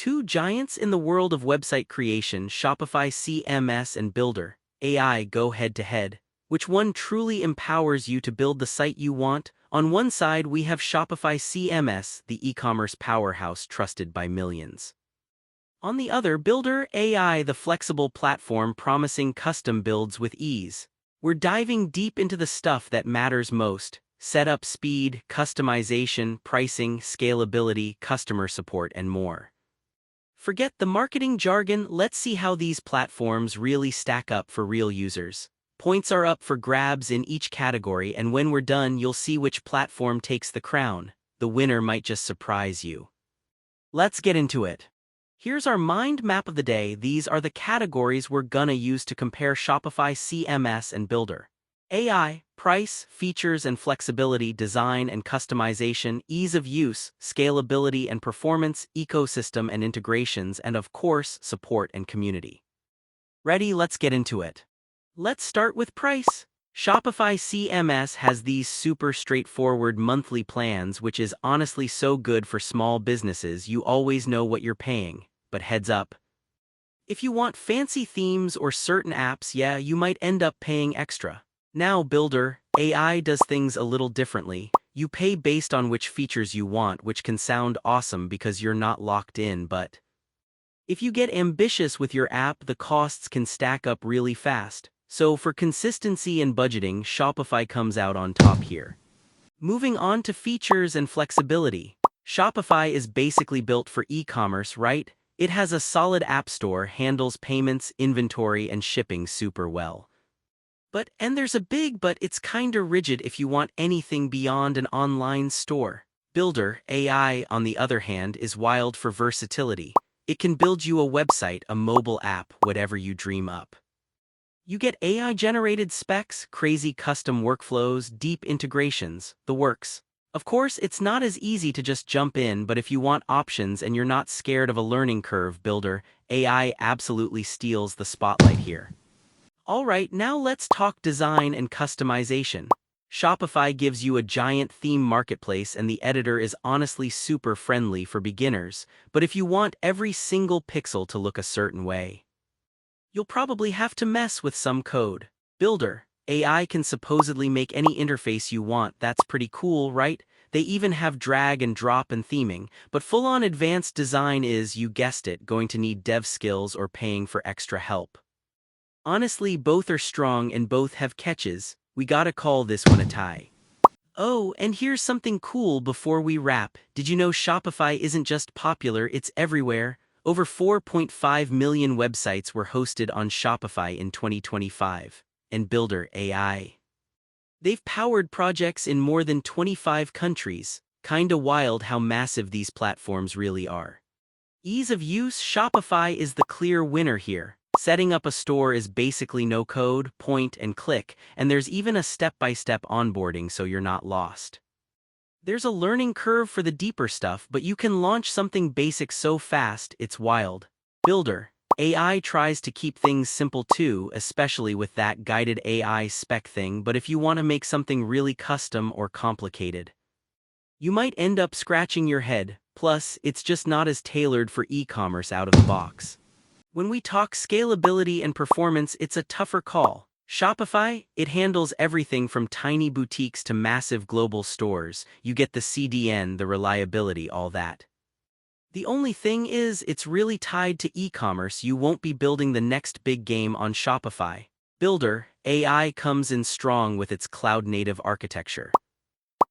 Two giants in the world of website creation, Shopify CMS and Builder.ai, go head-to-head. Which one truly empowers you to build the site you want? On one side, we have Shopify CMS, the e-commerce powerhouse trusted by millions. On the other, Builder.ai, the flexible platform promising custom builds with ease. We're diving deep into the stuff that matters most: setup speed, customization, pricing, scalability, customer support, and more. Forget the marketing jargon, let's see how these platforms really stack up for real users. Points are up for grabs in each category, and when we're done, you'll see which platform takes the crown. The winner might just surprise you. Let's get into it. Here's our mind map of the day. These are the categories we're gonna use to compare Shopify CMS and Builder.ai: price, features and flexibility, design and customization, ease of use, scalability and performance, ecosystem and integrations, and of course, support and community. Ready? Let's get into it. Let's start with price. Shopify CMS has these super straightforward monthly plans, which is honestly so good for small businesses. You always know what you're paying. But heads up, if you want fancy themes or certain apps, yeah, you might end up paying extra. Now Builder.ai does things a little differently. You pay based on which features you want, which can sound awesome because you're not locked in, but if you get ambitious with your app, the costs can stack up really fast. So for consistency and budgeting, Shopify comes out on top here. Moving on to features and flexibility. Shopify is basically built for e-commerce, right? It has a solid app store, handles payments, inventory, and shipping super well. And there's a big but, it's kinda rigid if you want anything beyond an online store. Builder.ai, on the other hand, is wild for versatility. It can build you a website, a mobile app, whatever you dream up. You get AI-generated specs, crazy custom workflows, deep integrations, the works. Of course, it's not as easy to just jump in, but if you want options and you're not scared of a learning curve, Builder.ai absolutely steals the spotlight here. Alright, now let's talk design and customization. Shopify gives you a giant theme marketplace, and the editor is honestly super friendly for beginners, but if you want every single pixel to look a certain way, you'll probably have to mess with some code. Builder.ai can supposedly make any interface you want. That's pretty cool, right? They even have drag and drop and theming, but full-on advanced design is, you guessed it, going to need dev skills or paying for extra help. Honestly, both are strong and both have catches. We gotta call this one a tie. Oh, and here's something cool before we wrap. Did you know Shopify isn't just popular, it's everywhere? Over 4.5 million websites were hosted on Shopify in 2025. And Builder.ai, they've powered projects in more than 25 countries. Kinda wild how massive these platforms really are. Ease of use, Shopify is the clear winner here. Setting up a store is basically no code, point and click, and there's even a step-by-step onboarding so you're not lost. There's a learning curve for the deeper stuff, but you can launch something basic so fast, it's wild. Builder.ai tries to keep things simple too, especially with that guided AI spec thing, but if you want to make something really custom or complicated, you might end up scratching your head. Plus, it's just not as tailored for e-commerce out of the box. When we talk scalability and performance, it's a tougher call. Shopify, it handles everything from tiny boutiques to massive global stores. You get the CDN, the reliability, all that. The only thing is, it's really tied to e-commerce. You won't be building the next big game on Shopify. Builder.ai comes in strong with its cloud-native architecture.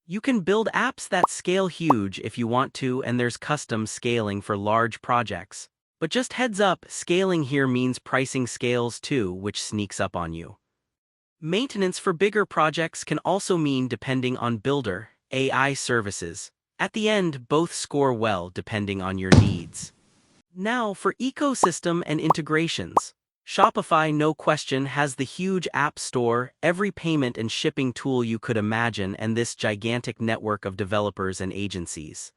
You can build apps that scale huge if you want to, and there's custom scaling for large projects. But just heads up, scaling here means pricing scales too, which sneaks up on you. Maintenance for bigger projects can also mean, depending on Builder.ai services. At the end, both score well depending on your needs. Now for ecosystem and integrations. Shopify, no question, has the huge app store, every payment and shipping tool you could imagine, and this gigantic network of developers and agencies.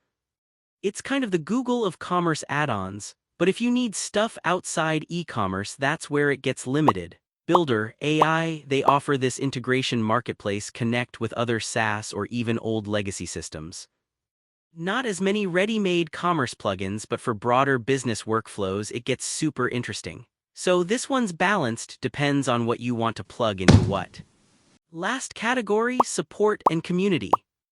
It's kind of the Google of commerce add-ons. But if you need stuff outside e-commerce, that's where it gets limited. Builder.ai, they offer this integration marketplace, connect with other SaaS or even old legacy systems. Not as many ready-made commerce plugins, but for broader business workflows, it gets super interesting. So this one's balanced, depends on what you want to plug into what. Last category, support and community.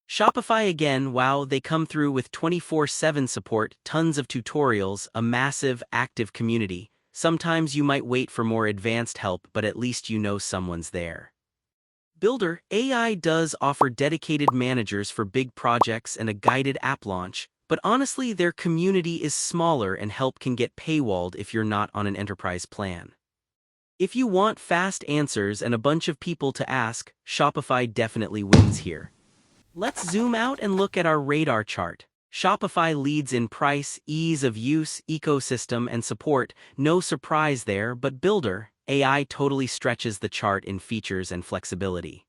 Shopify again, wow, they come through with 24/7 support, tons of tutorials, a massive, active community. Sometimes you might wait for more advanced help, but at least you know someone's there. Builder.ai does offer dedicated managers for big projects and a guided app launch, but honestly, their community is smaller and help can get paywalled if you're not on an enterprise plan. If you want fast answers and a bunch of people to ask, Shopify definitely wins here. Let's zoom out and look at our radar chart. Shopify leads in price, ease of use, ecosystem, and support. No surprise there, but Builder.ai totally stretches the chart in features and flexibility.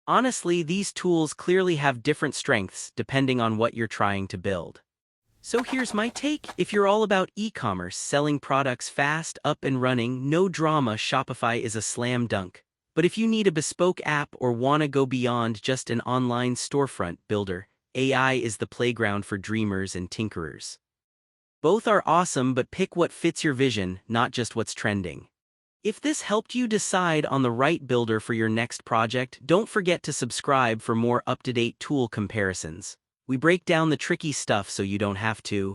Honestly, these tools clearly have different strengths depending on what you're trying to build. So here's my take. If you're all about e-commerce, selling products fast, up and running, no drama, Shopify is a slam dunk. But if you need a bespoke app or want to go beyond just an online storefront, Builder.ai is the playground for dreamers and tinkerers. Both are awesome, but pick what fits your vision, not just what's trending. If this helped you decide on the right builder for your next project, don't forget to subscribe for more up-to-date tool comparisons. We break down the tricky stuff so you don't have to.